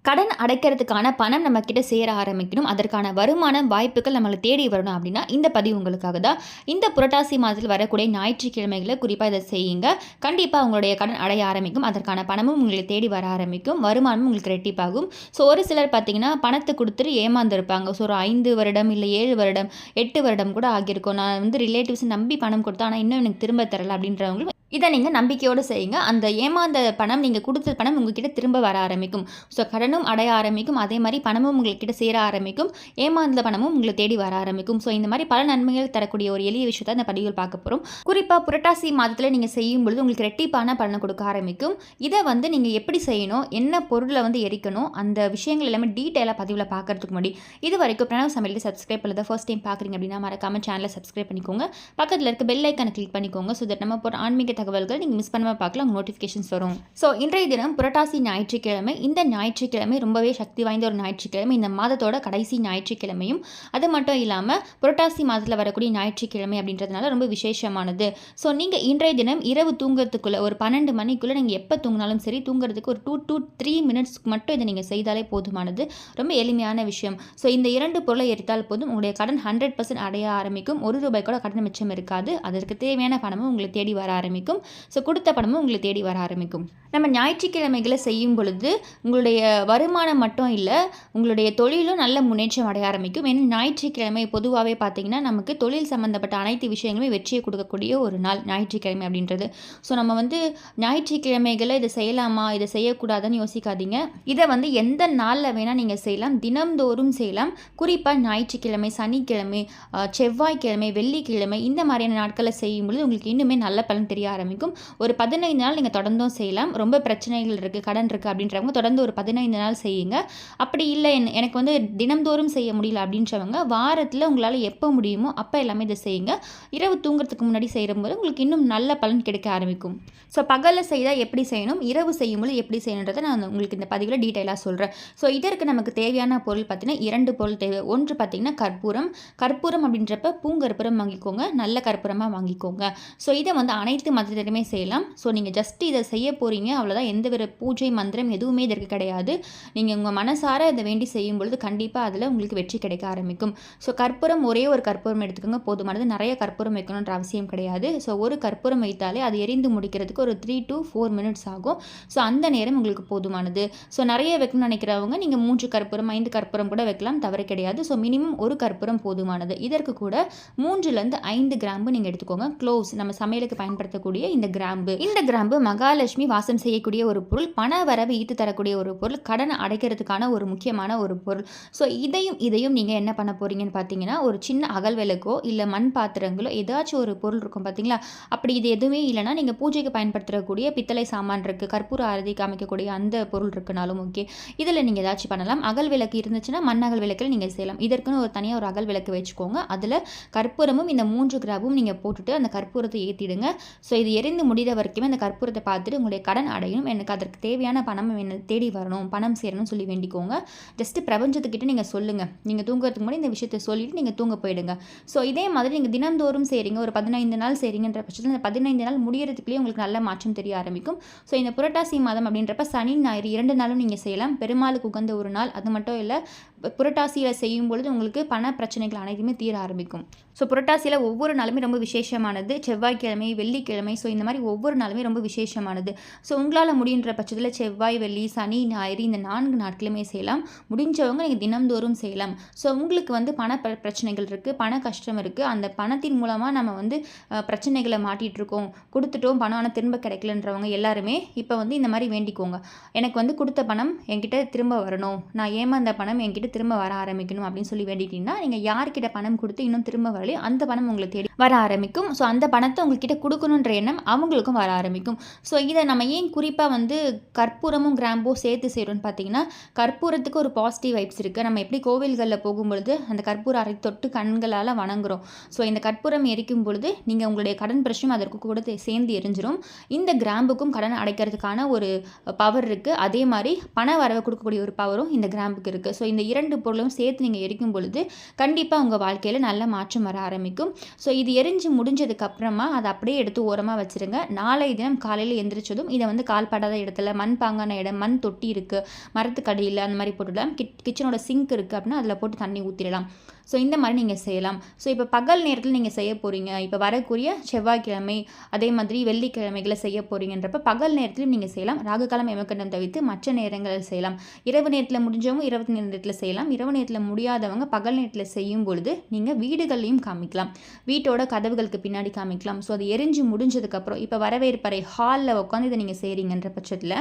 கடன் அடைக்கிறதுக்கான பணம் நம்மக்கிட்ட சேர ஆரம்பிக்கணும், அதற்கான வருமான வாய்ப்புகள் நம்மளை தேடி வரணும் அப்படின்னா இந்த பதிவு உங்களுக்காக தான். இந்த புரட்டாசி மாதத்தில் வரக்கூடிய ஞாயிற்றுக்கிழமைகளை குறிப்பாக இதை செய்யுங்க. கண்டிப்பாக உங்களுடைய கடன் அடைய ஆரம்பிக்கும், அதற்கான பணமும் உங்களை தேடி வர ஆரம்பிக்கும், வருமானமும் உங்களுக்கு ரெட்டிப்பாகும். ஸோ ஒரு சிலர் பார்த்தீங்கன்னா பணத்தை கொடுத்துட்டு ஏமாந்துருப்பாங்க. ஸோ ஒரு 5 வருடம் இல்லை 7 வருடம் 8 வருடம் கூட ஆகியிருக்கும். நான் வந்து ரிலேட்டிவ்ஸ் நம்பி பணம் கொடுத்தேன், ஆனால் இன்னும் எனக்கு திரும்ப தரலை அப்படின்றவங்களும் இதை நீங்கள் நம்பிக்கையோடு செய்யுங்க. அந்த ஏமாந்த பணம், நீங்கள் கொடுத்த பணம் உங்கள்கிட்ட திரும்ப வர ஆரம்பிக்கும். ஸோ கடனும் அடைய ஆரம்பிக்கும், அதே மாதிரி பணமும் உங்கள்கிட்ட சேர ஆரம்பிக்கும், ஏமாந்த பணமும் உங்களை தேடி வர ஆரம்பிக்கும். ஸோ இந்த மாதிரி பல நன்மைகள் தரக்கூடிய ஒரு எளிய விஷயத்தை இந்த பதிவில் பார்க்க போகிறோம். குறிப்பாக புரட்டாசி மாதத்தில் நீங்கள் செய்யும் பொழுது உங்களுக்கு ரெட்டிப்பான பலனை கொடுக்க ஆரம்பிக்கும். இதை வந்து நீங்கள் எப்படி செய்யணும், என்ன பொருளை வந்து எரிக்கணும், அந்த விஷயங்கள் எல்லாமே டீட்டெயிலாக பதிவில் பார்க்கறதுக்கு முன்னாடி இது வரைக்கும் பிரணவ் சமையல் சப்ஸ்கிரைப் பண்ணல ஃபர்ஸ்ட் டைம் பார்க்குறீங்க அப்படின்னா மறக்காம சேனலை சப்ஸ்கிரைப் பண்ணிக்கோங்க. பக்கத்தில் இருக்க பெல் ஐக்கானை கிளிக் பண்ணிக்கோங்க. ஸோ தட் நம்ம போகிற ஆன்மீக தகவல்கள் நீங்கள் மிஸ் பண்ணாமல் பார்க்கலாம், நோட்டிஃபிகேஷன்ஸ் வரும். ஸோ இன்றைய தினம் புரட்டாசி ஞாயிற்றுக்கிழமை. இந்த ஞாயிற்றுக்கிழமை ரொம்பவே சக்தி வாய்ந்த ஒரு ஞாயிற்றுக்கிழமை, இந்த மாதத்தோட கடைசி ஞாயிற்றுக்கிழமையும். அது மட்டும் இல்லாமல் புரட்டாசி மாதத்தில் வரக்கூடிய ஞாயிற்றுக்கிழமை அப்படின்றதுனால ரொம்ப விசேஷமானது. ஸோ நீங்கள் இன்றைய தினம் இரவு தூங்குறதுக்குள்ளே ஒரு 12 மணிக்குள்ளே நீங்கள் எப்போ தூங்கினாலும் சரி, தூங்குறதுக்கு ஒரு 2 to 3 மினிட்ஸ்க்கு மட்டும் இதை நீங்கள் செய்தாலே போதுமானது. ரொம்ப எளிமையான விஷயம். ஸோ இந்த 2 பொருளை எரித்தால் போதும், உங்களுடைய கடன் 100% அடைய ஆரம்பிக்கும். ₹1 கூட கடன் மிச்சம் இருக்காது. அதற்கு தேவையான பணமும் உங்களை தேடி வர ஆரம்பிக்கும். ஸோ கொடுத்த பணமும் உங்களை தேடி வர ஆரம்பிக்கும். நம்ம ஞாயிற்றுக்கிழமைகளை செய்யும் பொழுது உங்களுடைய வருமானம் மட்டும் இல்லை, உங்களுடைய தொழிலும் நல்ல முன்னேற்றம் அடைய ஆரம்பிக்கும். ஏன்னா ஞாயிற்றுக்கிழமை பொதுவாகவே பார்த்தீங்கன்னா நமக்கு தொழில் சம்மந்தப்பட்ட அனைத்து விஷயங்களுமே வெற்றியை கொடுக்கக்கூடிய ஒரு நாள் ஞாயிற்றுக்கிழமை அப்படின்றது. ஸோ நம்ம வந்து ஞாயிற்றுக்கிழமைகளை இதை செய்யலாமா இதை செய்யக்கூடாதுன்னு யோசிக்காதீங்க. இதை வந்து எந்த நாளில் வேணால் நீங்கள் செய்யலாம், தினம்தோறும் செய்யலாம். குறிப்பாக ஞாயிற்றுக்கிழமை, சனிக்கிழமை, செவ்வாய்க்கிழமை, வெள்ளிக்கிழமை இந்த மாதிரியான நாட்களை செய்யும் பொழுது உங்களுக்கு இன்னுமே நல்ல பலன் தெரிய ஆரம்பிக்கும். ஒரு 15 நாள் நீங்கள் தொடர்ந்தும் செய்யலாம். ரொம்ப பிரச்சனைகள் இருக்குது, கடன் இருக்குது அப்படின்றவங்க தொடர்ந்து ஒரு 15 நாள் செய்யுங்க. அப்படி இல்லை எனக்கு வந்து தினம்தோறும் செய்ய முடியல அப்படின்றவங்க வாரத்தில் உங்களால் எப்போ முடியுமோ அப்போ எல்லாமே இதை செய்யுங்க. இரவு தூங்குறதுக்கு முன்னாடி செய்யும்போது உங்களுக்கு இன்னும் நல்ல பலன் கிடைக்க ஆரம்பிக்கும். ஸோ பகலில் செய்தால் எப்படி செய்யணும், இரவு செய்யும்போது எப்படி செய்யணுன்றதை நான் உங்களுக்கு இந்த பதிவில் டீட்டெயிலாக சொல்கிறேன். ஸோ இதற்கு நமக்கு தேவையான பொருள் பார்த்தீங்கன்னா 2 பொருள் தேவை. ஒன்று பார்த்தீங்கன்னா கற்பூரம். கற்பூரம் அப்படின்றப்ப பூங்கற்பூரம் வாங்கிக்கோங்க, நல்ல கற்பூரமாக வாங்கிக்கோங்க. ஸோ இதை வந்து அனைத்து மதத்திலுமே செய்யலாம். ஸோ நீங்கள் ஜஸ்ட் இதை செய்ய போகிறீங்க, அவ்வளோதான். எந்த ஒரு பூஜை மந்திரம் எதுவுமே இதற்கு கிடையாது. நீங்கள் உங்கள் மனசார இதை வேண்டி செய்யும் பொழுது கண்டிப்பாக அதில் உங்களுக்கு வெற்றி கிடைக்க ஆரம்பிக்கும். ஸோ கற்பூரம் ஒரே ஒரு கற்பூரம் எடுத்துக்கோங்க, போதுமானது. நிறைய கற்பூரம் வைக்கணுன்ற அவசியம் கிடையாது. ஸோ ஒரு கற்பூரம் வைத்தாலே அது எரிந்து முடிக்கிறதுக்கு ஒரு 3 to 4 மினிட்ஸ் ஆகும். ஸோ அந்த நேரம் உங்களுக்கு போதுமானது. ஸோ நிறைய வைக்கணும்னு நினைக்கிறவங்க நீங்கள் 3 கற்பூரம் 5 கற்பூரம் கூட வைக்கலாம், தவறு கிடையாது. ஸோ மினிமம் ஒரு கற்பூரம் போதுமானது. இதற்கு கூட 3லேருந்து 5 கிராம்பு நீங்கள் எடுத்துக்கோங்க. க்ளோவ்ஸ், நம்ம சமையலுக்கு பயன்படுத்தக்கூடிய இந்த கிராம்பு. இந்த கிராம்பு மகாலட்சுமி வாசம் செய்யக்கூடிய ஒரு பொருள், பண வரவு ஈட்டு தரக்கூடிய ஒரு பொருள், கடனை அடைக்கிறதுக்கான ஒரு முக்கியமான ஒரு பொருள். ஸோ இதையும் நீங்கள் என்ன பண்ண போகிறீங்கன்னு பார்த்தீங்கன்னா, ஒரு சின்ன அகல் விளக்கோ இல்லை மண் பாத்திரங்களோ ஏதாச்சும் ஒரு பொருள் இருக்கும் பார்த்தீங்களா, அப்படி இது எதுவுமே இல்லைனா நீங்கள் பூஜைக்கு பயன்படுத்தக்கூடிய பித்தளை சாமான் இருக்குது, கற்பூர ஆரதி காமிக்கக்கூடிய அந்த பொருள் இருக்குனாலும் ஓகே, இதில் நீங்கள் ஏதாச்சும் பண்ணலாம். அகல் விளக்கு இருந்துச்சுன்னா மண் அகல் விளக்கில் நீங்கள் செய்யலாம். இதற்குன்னு ஒரு தனியாக ஒரு அகல் விளக்கு வச்சுக்கோங்க. அதில் கற்பூரமும் இந்த 3 கிராம்பும் நீங்கள் போட்டுட்டு அந்த கற்பூரத்தை ஏற்றிடுங்க. ஸோ இது எரிந்து முடிகிற வரைக்குமே அந்த கற்பூரத்தை பார்த்துட்டு உங்களுடைய கடன் அடையணும், எனக்கு அதற்கு தேவையான பணம் என்ன தேடி வரணும், பணம் சேரணும்னு சொல்லி வேண்டிக்கோங்க. ஜஸ்ட்டு பிரபஞ்சத்துக்கிட்ட நீங்கள் சொல்லுங்கள். நீங்கள் தூங்குறதுக்கு முன்னாடி இந்த விஷயத்தை சொல்லிவிட்டு நீங்கள் தூங்க போயிடுங்க. ஸோ இதே மாதிரி நீங்கள் தினந்தோறும் செய்கிறீங்க, ஒரு 15 நாள் செய்கிறீங்கன்ற பட்சத்தில் இந்த 15 நாள் முடியறதுக்குள்ளேயே உங்களுக்கு நல்ல மாற்றம் தெரிய ஆரம்பிக்கும். ஸோ இந்த புரட்டாசி மாதம் அப்படின்றப்ப சனி ஞாயிறு 2 நாளும் நீங்கள் செய்யலாம். பெருமாளுக்கு உகந்த ஒரு நாள். அது மட்டும் இல்லை, புரட்டாசியில் செய்யும் பொழுது உங்களுக்கு பண பிரச்சனைகள் அனைத்துமே தீர ஆரம்பிக்கும். ஸோ புரட்டாசியில் ஒவ்வொரு நாளுமே ரொம்ப விசேஷமானது. செவ்வாய்க்கிழமை, வெள்ளிக்கிழமை, ஸோ இந்த மாதிரி ஒவ்வொரு நாளுமே ரொம்ப விசேஷமானது. ஸோ உங்களால் முடிகின்ற பட்சத்தில் செவ்வாய், வெள்ளி, சனி, ஞாயிறு இந்த 4 நாட்களுமே செய்யலாம். முடிஞ்சவங்க நீங்கள் தினம்தோறும் செய்யலாம். ஸோ உங்களுக்கு வந்து பண பிரச்சனைகள் இருக்குது, பண கஷ்டம் இருக்குது, அந்த பணத்தின் மூலமாக நம்ம வந்து பிரச்சனைகளை மாட்டிகிட்ருக்கோம், கொடுத்துட்டோம் பணம் ஆனால் திரும்ப கிடைக்கலன்றவங்க எல்லாருமே இப்போ வந்து இந்த மாதிரி வேண்டிக்கோங்க. எனக்கு வந்து கொடுத்த பணம் என்கிட்ட திரும்ப வரணும், நான் ஏமாந்த பணம் என்கிட்ட திரும்ப வர ஆரம்பிக்கணும் அப்படின்னு சொல்லி வேண்டிட்டீங்கன்னா, நீங்கள் யார்கிட்ட பணம் கொடுத்து இன்னும் திரும்ப வரலையோ அந்த பணம் உங்களை தேடி வர ஆரம்பிக்கும். ஸோ அந்த பணத்தை உங்கள்கிட்ட கொடுக்கணுன்ற எண்ணம் அவங்களுக்கும் வர ஆரம்பிக்கும். ஸோ இதை நம்ம ஏன் குறிப்பாக வந்து கற்பூரமும் கிராம்போ சேர்த்து செய்கிறோன்னு பார்த்தீங்கன்னா, கற்பூரத்துக்கு ஒரு பாசிட்டிவ் வைப்ஸ் இருக்குது. நம்ம எப்படி கோவில்களில் போகும்பொழுது அந்த கற்பூர அரை தொட்டு கண்களால் வணங்குறோம். ஸோ இந்த கற்பூரம் எரிக்கும் பொழுது நீங்கள் உங்களுடைய கடன் பிரச்சனை அதற்கு கூட சேர்ந்து எரிஞ்சிடும். இந்த கிராம்புக்கும் கடன் அடைக்கிறதுக்கான ஒரு பவர் இருக்குது. அதே மாதிரி பண வரவு கொடுக்கக்கூடிய ஒரு பவரும் இந்த கிராம்புக்கு இருக்குது. ஸோ இந்த 2 பொருளும் சேர்த்து நீங்கள் எரிக்கும் பொழுது கண்டிப்பாக உங்கள் வாழ்க்கையில் நல்ல மாற்றம் வர ஆரம்பிக்கும். ஸோ இது எரிஞ்சு முடிஞ்சதுக்கப்புறமா அதை அப்படியே எடுத்து ஓரமாக வச்சுருங்க. நாளை தினம் காலையில் எந்திரிச்சதும் இதை வந்து கால்படாத இடத்துல, மண் பாங்கான இடம், மண் தொட்டி இருக்குது, மரத்துக்கடியில் அந்த மாதிரி போட்டுடலாம். கிச்சனோட சிங்க் இருக்குது அப்படின்னா அதில் போட்டு தண்ணி ஊற்றிடலாம். ஸோ இந்த மாதிரி நீங்கள் செய்யலாம். ஸோ இப்போ பகல் நேரத்தில் நீங்கள் செய்ய போகிறீங்க, இப்போ வரக்கூடிய செவ்வாய்க்கிழமை அதே மாதிரி வெள்ளிக்கிழமைகளை செய்ய போகிறீங்கன்றப்ப பகல் நேரத்திலும் நீங்கள் செய்யலாம். ராகுகாலம் எமக்கண்டம் தவிர்த்து மற்ற நேரங்களில் செய்யலாம். இரவு நேரத்தில் முடிஞ்சவங்க இரவு நேரத்தில் செய்யலாம். இரவு நேரத்தில் முடியாதவங்க பகல் நேரத்தில் செய்யும் பொழுது நீங்கள் வீடுகள்லையும் காமிக்கலாம், வீட்டோட கதவுகளுக்கு பின்னாடி காமிக்கலாம். ஸோ அது எரிஞ்சு முடிஞ்சதுக்கப்புறம் இப்போ வரவேற்பறை ஹாலில் உட்காந்து இதை நீங்கள் செய்கிறீங்கன்ற பட்சத்தில்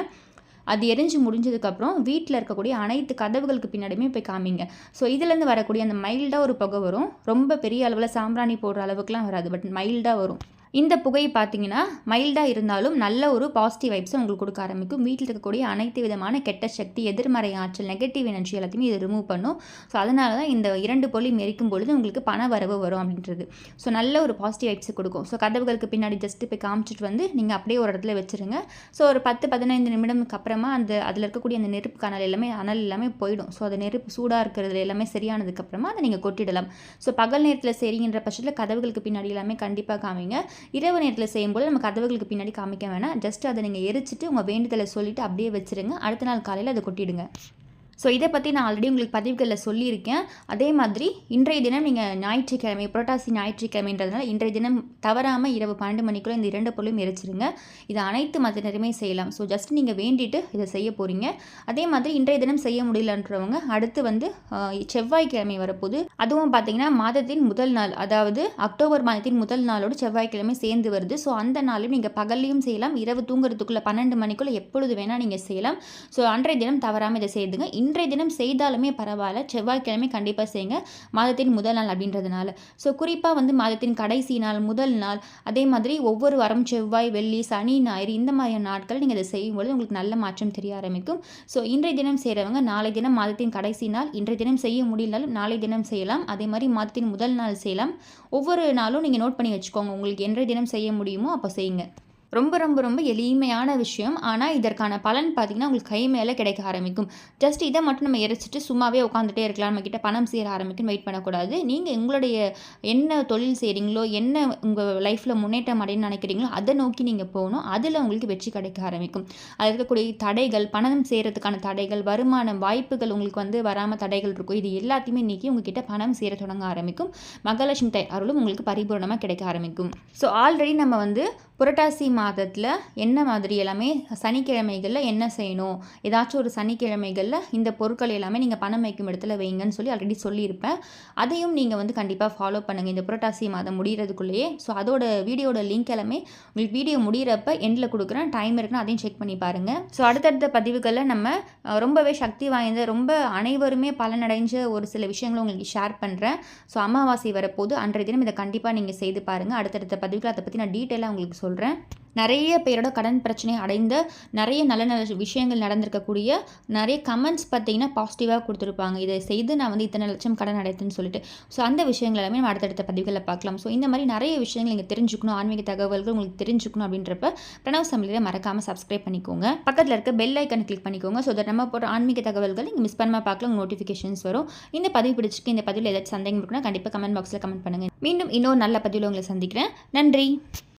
அது எரிஞ்சு முடிஞ்சதுக்கப்புறம் வீட்டில் இருக்கக்கூடிய அனைத்து கதவுகளுக்கு பின்னாடியுமே போய் காமிங்க. ஸோ இதுலேருந்து வரக்கூடிய அந்த மைல்டாக ஒரு புகை வரும். ரொம்ப பெரிய அளவில் சாம்பிராணி போடுற அளவுக்குலாம் வராது, பட் மைல்டாக வரும். இந்த புகை பார்த்தீங்கன்னா மைல்டாக இருந்தாலும் நல்ல ஒரு பாசிட்டிவ் வைப்ஸை உங்களுக்கு கொடுக்க ஆரம்பிக்கும். வீட்டில் இருக்கக்கூடிய அனைத்து விதமான கெட்ட சக்தி, எதிர்மறை ஆற்றல், நெகட்டிவ் எனர்ஜி எல்லாத்தையுமே இது ரிமூவ் பண்ணும். ஸோ அதனால தான் இந்த 2 பொருளையும் எரிக்கும் பொழுது உங்களுக்கு பண வரவு வரும் அப்படின்றது. ஸோ நல்ல ஒரு பாசிட்டிவ் வைப்ஸை கொடுக்கும். ஸோ கதவுகளுக்கு பின்னாடி ஜஸ்ட்டு போய் காமிச்சிட்டு வந்து நீங்கள் அப்படியே ஒரு இடத்துல வச்சுருங்க. ஸோ ஒரு 10-15 நிமிடம்க்கு அப்புறமா அதில் இருக்கக்கூடிய அந்த நெருப்பு கனல் அனல் எல்லாமே போயிடும். ஸோ அது நெருப்பு சூடாக இருக்கிறதுல எல்லாமே சரியானதுக்கப்புறமா அதை நீங்கள் கொட்டிடலாம். ஸோ பகல் நேரத்தில் செய்கின்ற பட்சத்தில் கதவுகளுக்கு பின்னாடி எல்லாமே கண்டிப்பாக காமிங்க. இரவு நேரத்தில் செய்யும்போது நம்ம கதவுகளுக்கு பின்னாடி காமிக்க வேணாம். ஜஸ்ட் அதை நீங்கள் எரிச்சிட்டு உங்கள் வேண்டுதலை சொல்லிவிட்டு அப்படியே வச்சுருங்க. அடுத்த நாள் காலையில் அதை கொட்டிடுங்க. ஸோ இதை பற்றி நான் ஆல்ரெடி உங்களுக்கு பதிவுகளில் சொல்லியிருக்கேன். அதே மாதிரி இன்றைய தினம் நீங்கள் ஞாயிற்றுக்கிழமை, புரட்டாசி ஞாயிற்றுக்கிழமைன்றதுனால இன்றைய தினம் தவறாமல் இரவு 12 மணிக்குள்ளே இந்த 2 பொருளையும் எரிச்சிருங்க. இது அனைத்து மதத்தினருமே செய்யலாம். ஸோ ஜஸ்ட் நீங்கள் வேண்டிட்டு இதை செய்ய போகிறீங்க. அதே மாதிரி இன்றைய தினம் செய்ய முடியலன்றவங்க அடுத்து வந்து செவ்வாய்க்கிழமை வரப்போது, அதுவும் பார்த்தீங்கன்னா மாதத்தின் முதல் நாள், அதாவது அக்டோபர் மாதத்தின் முதல் நாளோடு செவ்வாய்க்கிழமை சேர்ந்து வருது. ஸோ அந்த நாளையும் நீங்கள் பகல்லையும் செய்யலாம், இரவு தூங்குறதுக்குள்ளே 12 மணிக்குள்ளே எப்பொழுது வேணால் நீங்கள் செய்யலாம். ஸோ அன்றைய தினம் தவறாமல் இதை செய்துங்க. இன்றைய தினம் செய்தாலுமே பரவாயில்ல, செவ்வாய்க்கிழமை கண்டிப்பாக செய்யுங்க, மாதத்தின் முதல் நாள் அப்படின்றதுனால. ஸோ குறிப்பாக வந்து மாதத்தின் கடைசி நாள், முதல் நாள், அதே மாதிரி ஒவ்வொரு வாரம் செவ்வாய், வெள்ளி, சனி, ஞாயிறு இந்த மாதிரியான நாட்கள் நீங்கள் இதை செய்யும்போது உங்களுக்கு நல்ல மாற்றம் தெரிய ஆரம்பிக்கும். ஸோ இன்றைய தினம் செய்கிறவங்க நாளை தினம் மாதத்தின் கடைசி நாள், இன்றைய தினம் செய்ய முடியலனாலும் நாளை தினம் செய்யலாம். அதே மாதிரி மாதத்தின் முதல் நாள் செய்யலாம். ஒவ்வொரு நாளும் நீங்கள் நோட் பண்ணி வச்சுக்கோங்க, உங்களுக்கு இன்றைய தினம் செய்ய முடியுமோ அப்போ செய்யுங்க. ரொம்ப ரொம்ப ரொம்ப எளிமையான விஷயம். ஆனால் இதற்கான பலன் பார்த்திங்கன்னா உங்களுக்கு கை மேலே கிடைக்க ஆரம்பிக்கும். ஜஸ்ட் இதை மட்டும் நம்ம எரிச்சிட்டு சும்மாவே உட்காந்துட்டே இருக்கலாம், நம்மக்கிட்ட பணம் சேர ஆரம்பிக்குன்னு வெயிட் பண்ணக்கூடாது. நீங்கள் உங்களுடைய என்ன தொழில் செய்கிறீங்களோ, என்ன உங்கள் லைஃப்பில் முன்னேற்றம் அடையணும்னு நினைக்கிறீங்களோ அதை நோக்கி நீங்கள் போகணும். அதில் உங்களுக்கு வெற்றி கிடைக்க ஆரம்பிக்கும். அதில் இருக்கக்கூடிய தடைகள், பணம் சேரத்துக்கான தடைகள், வருமான வாய்ப்புகள் உங்களுக்கு வந்து வராமல் தடைகள் இருக்கும், இது எல்லாத்தையுமே நீக்கி உங்ககிட்ட பணம் சேர தொடங்க ஆரம்பிக்கும். மகாலட்சுமி தாய் அருளும் உங்களுக்கு பரிபூர்ணமாக கிடைக்க ஆரம்பிக்கும். ஸோ ஆல்ரெடி நம்ம வந்து புரட்டாசி மாதத்தில் என்ன மாதிரி எல்லாமே சனிக்கிழமைகளில் என்ன செய்யணும், ஏதாச்சும் ஒரு சனிக்கிழமைகளில் இந்த பொருட்கள் எல்லாமே நீங்கள் பணம் வைக்கும் இடத்துல வைங்கன்னு சொல்லி ஆல்ரெடி சொல்லியிருப்பேன். அதையும் நீங்கள் வந்து கண்டிப்பாக ஃபாலோ பண்ணுங்கள் இந்த புரட்டாசி மாதம் முடிகிறதுக்குள்ளேயே. ஸோ அதோட வீடியோட லிங்க் எல்லாமே உங்களுக்கு வீடியோ முடிகிறப்ப எண்டில் கொடுக்குறேன், டைம் இருக்குன்னா அதையும் செக் பண்ணி பாருங்கள். ஸோ அடுத்தடுத்த பதிவுகளில் நம்ம ரொம்பவே சக்தி வாய்ந்த, ரொம்ப அனைவருமே பலனடைஞ்ச ஒரு சில விஷயங்களும் உங்களுக்கு ஷேர் பண்ணுறேன். ஸோ அமாவாசை வரப்போது அன்றைய தினம் இதை கண்டிப்பாக நீங்கள் செய்து பாருங்கள். அடுத்தடுத்த பதிவுகள் அதை பற்றி நான் டீட்டெயிலாக உங்களுக்கு சொல்கிறேன். நிறைய பேரோட கடன் பிரச்சனை அடைந்த, நிறைய நல்ல நல்ல விஷயங்கள் நடந்திருக்கக்கூடிய நிறைய கமெண்ட்ஸ் பார்த்தீங்கன்னா பாசிட்டிவாக கொடுத்துருப்பாங்க. இதை செய்து நான் வந்து இத்தனை லட்சம் கடன் அடைத்துன்னு சொல்லிட்டு. ஸோ அந்த விஷயங்கள் எல்லாமே நம்ம அடுத்தடுத்த பதிவுகளில் பார்க்கலாம். ஸோ இந்த மாதிரி நிறைய விஷயங்கள் நீங்கள் தெரிஞ்சுக்கணும், ஆன்மீக தகவல்கள் உங்களுக்கு தெரிஞ்சுக்கணும் அப்படின்றப்ப பிரணவ் சமையலை மறக்காமல் சப்ஸ்கிரைப் பண்ணிக்கோங்க. பக்கத்தில் இருக்க பெல் ஐக்கனை கிளிக் பண்ணிக்கோங்க. ஸோ அதை நம்ம போகிற ஆன்மீக தகவல்கள் நீங்கள் மிஸ் பண்ணாமல் பார்க்கலாம், உங்களுக்கு நோட்டிஃபிகேஷன்ஸ் வரும். இந்த பதிவு பிடிச்சிருக்கு, இந்த பதிவில் ஏதாச்சும் சந்தேகம் இருக்குன்னா கண்டிப்பாக கமெண்ட் பாக்ஸில் கமெண்ட் பண்ணுங்கள். மீண்டும் இன்னொரு நல்ல பதிவில் உங்களை சந்திக்கிறேன். நன்றி.